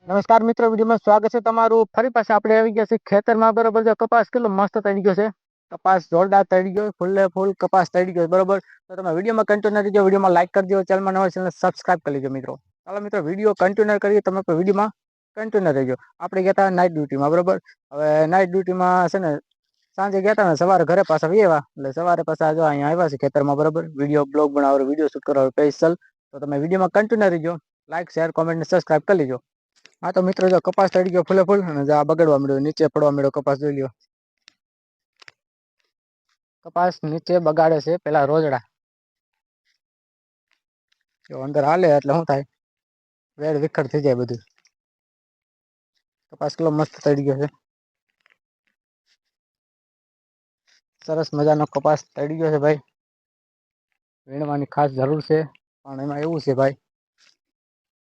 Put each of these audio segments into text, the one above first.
નમસ્કાર મિત્રો, વિડીયોમાં સ્વાગત છે તમારું. ફરી પાછા આપણે આવી ગયા છે ખેતરમાં. બરોબર છે, કપાસ કેટલો મસ્ત તળી ગયો છે. કપાસ જોરદાર તળી ગયો, ફૂલે ફૂલ કપાસ તળી ગયો. બરોબર, તો તમે વિડીયોમાં કન્ટિન્યુ રહેજો. વિડીયોમાં લાઈક કરી દો, ચેનલમાં નવા ચેનલ સબસ્ક્રાઇબ કરી લેજો મિત્રો. ચાલો મિત્રો, વિડીયો કન્ટિન્યુ કરીએ. તમે વિડીયોમાં કન્ટિન્યુ રહેજો. આપણે ગયા હતા નાઇટ ડ્યુટીમાં. બરોબર, હવે નાઇટ ડ્યુટીમાં છે ને સાંજે ગયા હતા ને સવારે ઘરે પાછા આવ્યા. એટલે સવારે પાછા જો અહીંયા આવ્યા છે ખેતરમાં. બરોબર, વિડીયો બ્લોગ બનાવો, વિડીયો શૂટ કરો સ્પેશિયલ. તો તમે વિડીયોમાં કન્ટિન્યુ રહેજો. લાઈક શેર કોમેન્ટ ને સબસ્ક્રાઇબ કરી લેજો. હા તો મિત્રો, જો કપાસ તળી ગયો ફૂલે ફૂલ અને આ બગડવા મળ્યો, નીચે પડવા મળ્યો કપાસ. જોઈ લ્યો, કપાસ નીચે બગાડે છે પેલા રોજડા. જો અંદર હાલે એટલે શું થાય, વેડ વિખર થઈ જાય બધું. કપાસ કેટલો મસ્ત તળી ગયો છે. સરસ મજાનો કપાસ તળી ગયો છે ભાઈ. વીણવાની ખાસ જરૂર છે, પણ એમાં એવું છે ભાઈ,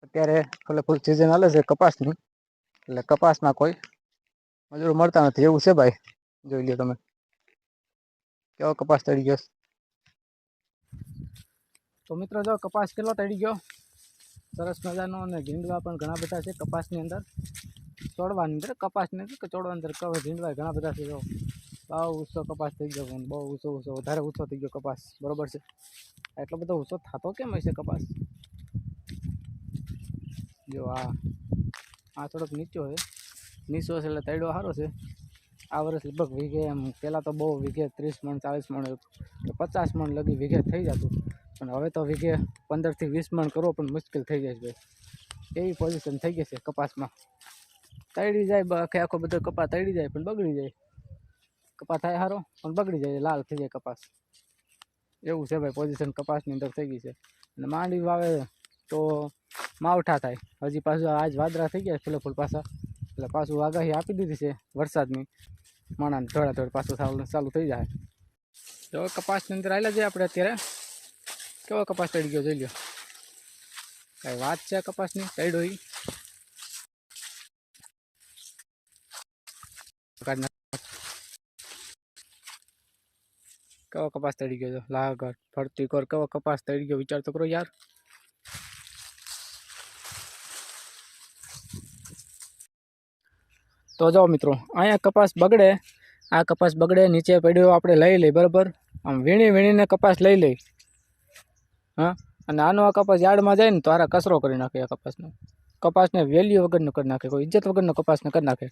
અત્યારે ફૂલે ફૂલ સિઝન હાલે છે કપાસની, એટલે કપાસમાં કોઈ મજૂર મળતા નથી એવું છે ભાઈ. જોઈ લો તમે કેવો કપાસ તળી ગયો. તો મિત્રો, જો કપાસ કેટલો તળી ગયો, સરસ મજાનો. અને ઝીંડવા પણ ઘણા બધા છે કપાસની અંદર, ચોડવાની અંદર. કપાસની અંદર કે ચોડવાની અંદર કવે ઝીંડવા ઘણા બધા છે. જો બહુ ઊંચો કપાસ થઈ ગયો, બહુ ઊંચો વધારે ઊંચો થઈ ગયો કપાસ. બરોબર છે, એટલો બધો ઊંચો થતો કેમ હશે કપાસ? જો આ થોડોક નીચો છે, નીચો છે એટલે તૈડો સારો છે. આ વર્ષ લગભગ વીઘે, એમ પહેલાં તો બહુ વીઘે 30 મણ 40 મણ કે 50 મણ લગી વીઘે થઈ જતું, પણ હવે તો વીઘે 15 થી 20 મણ કરવો પણ મુશ્કેલ થઈ જાય છે ભાઈ. એવી પોઝિશન થઈ ગઈ છે કપાસમાં. તળી જાય આખો બધો કપાસ તળી જાય પણ બગડી જાય. કપાસ થાય સારો પણ બગડી જાય, લાલ થઈ જાય કપાસ. એવું છે ભાઈ, પોઝિશન કપાસની અંદર થઈ ગઈ છે. અને માંડવી વાવે તો માવઠા થાય. હજી પાછું આજ વાદળા થઈ ગયા ફૂલે ફૂલ પાછા, એટલે પાછું આગાહી આપી દીધી છે વરસાદની. માણાને થોડા પાછું ચાલુ થઈ જાય. તો કપાસની અંદર આવેલા છે આપણે અત્યારે. કેવો કપાસ તળી ગયો જોઈ લો. કઈ વાત છે કપાસની તળ્યો ઈ. કેવો કપાસ તળી ગયો, લાગર ફરતી કર. કેવો કપાસ તળી ગયો, વિચાર તો કરો યાર. તો જાઓ મિત્રો, અહીંયા કપાસ બગડે, આ કપાસ બગડે નીચે પડ્યો આપણે લઈ લઈ. બરાબર, આમ વીણીને કપાસ લઈ લઈ. હા, અને આનો આ કપાસ યાર્ડમાં જાય ને તો આરા કચરો કરી નાખે. આ કપાસને વેલ્યુ વગરનો કરી નાખે, કોઈ ઇજ્જત વગરનો કપાસને કરી નાખે.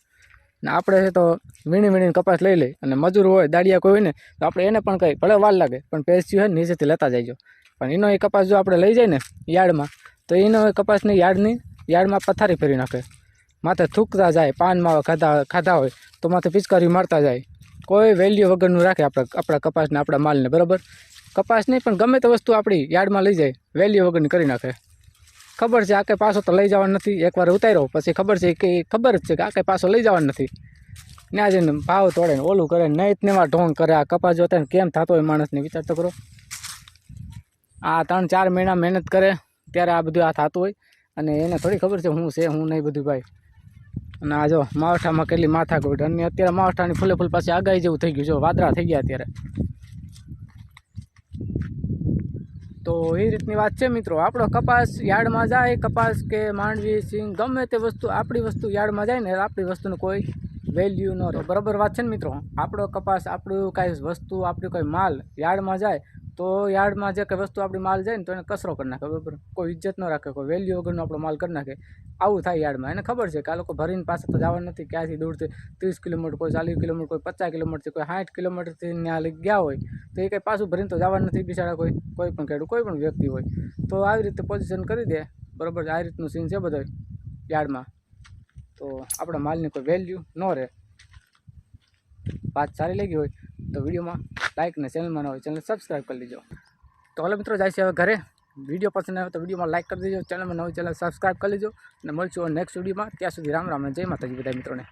ને આપણે છે તો વીણીને કપાસ લઈ લઈ. અને મજૂર હોય, દાડિયા કોઈ હોય ને, તો આપણે એને પણ કહી ભલે વાર લાગે પણ પેસ્યું હોય ને નીચેથી લેતા જઈજો. પણ એનો એ કપાસ જો આપણે લઈ જાય ને યાર્ડમાં, તો એનો એ કપાસને યાર્ડમાં પથારી ફેરી નાખે. માથે થૂકતા જાય, પાન માવા ખાધા હોય તો માથે પિચકારી મારતા જાય. કોઈ વેલ્યુ વગરનું રાખે આપણા કપાસને, આપણા માલને. બરાબર, કપાસ નહીં પણ ગમે તે વસ્તુ આપણી યાર્ડમાં લઈ જાય વેલ્યુ વગરની કરી નાખે. ખબર છે આ કંઈ પાછો તો લઈ જવાનું નથી. એકવાર ઉતાર્યો પછી ખબર છે કે ખબર જ છે કે આ કંઈ પાછો લઈ જવાનું નથી. ત્યાં જઈને ભાવ તોડે ને ઓલું કરે, નહીં ને એમાં ઢોંગ કરે. આ કપાસ જોતા ને કેમ થતો હોય માણસને, વિચાર તો કરો. આ 3-4 મહિના મહેનત કરે ત્યારે આ બધું આ થતું હોય, અને એને થોડી ખબર છે હું છે હું નહીં બધું ભાઈ. અને આ જો માવઠામાં કેટલી માથાકૂટ. અને અત્યારે માવઠાની ફૂલે ફૂલ પાછી આગાહી જેવું થઈ ગયું. જો વાદળા થઈ ગયા અત્યારે. તો એ રીતની વાત છે મિત્રો. આપણો કપાસ યાર્ડમાં જાય, કપાસ કે માંડવી સિંગ ગમે તે વસ્તુ, આપણી વસ્તુ યાર્ડમાં જાય ને, આપણી વસ્તુનું કોઈ વેલ્યુ ન રહે. બરાબર વાત છે ને મિત્રો. આપણો કપાસ, આપણું કાંઈ વસ્તુ, આપણું કોઈ માલ યાર્ડમાં જાય તો યાર્ડમાં જે કંઈ વસ્તુ આપણી માલ જાય ને તો એને કચરો કરી નાખે. બરાબર, કોઈ ઇજ્જત ન રાખે, કોઈ વેલ્યુ વગરનો આપણો માલ કરી નાખે. આવું થાય યાર્ડમાં. એને ખબર છે કે આ લોકો ભરીને પાસે તો જવાનું નથી. ક્યાંથી દૂરથી 30 કિલોમીટર, કોઈ 40 કિલોમીટર, કોઈ 50 કિલોમીટર, કોઈ 60 કિલોમીટરથી ત્યાં લઈ ગયા હોય તો એ કંઈ પાછું ભરીને તો જવાનું નથી બિચારા. કોઈ પણ ખેડૂત, કોઈ પણ વ્યક્તિ હોય તો આવી રીતે પોઝિશન કરી દે. બરાબર, આ રીતનું સીન છે બધો યાર્ડમાં. તો આપણા માલની કોઈ વેલ્યુ ન રહે. વાત સારી લાગી હોય તો વિડીયોમાં લાઇક ને ચેનલમાં ન હોય ચેનલ સબસ્ક્રાઈબ કરી લેજો. તો હાલો મિત્રો, જાય છે હવે ઘરે. વિડીયો પસંદ આવે તો વિડીયોમાં લાઇક કરી દેજો, ચેનલમાં ન હોય ચેનલ સબસ્ક્રાઈબ કરી લેજો. અને મળશું નેક્સ્ટ વિડીયોમાં. ત્યાં સુધી રામ રામ અને જય માતાજી બધા મિત્રોને.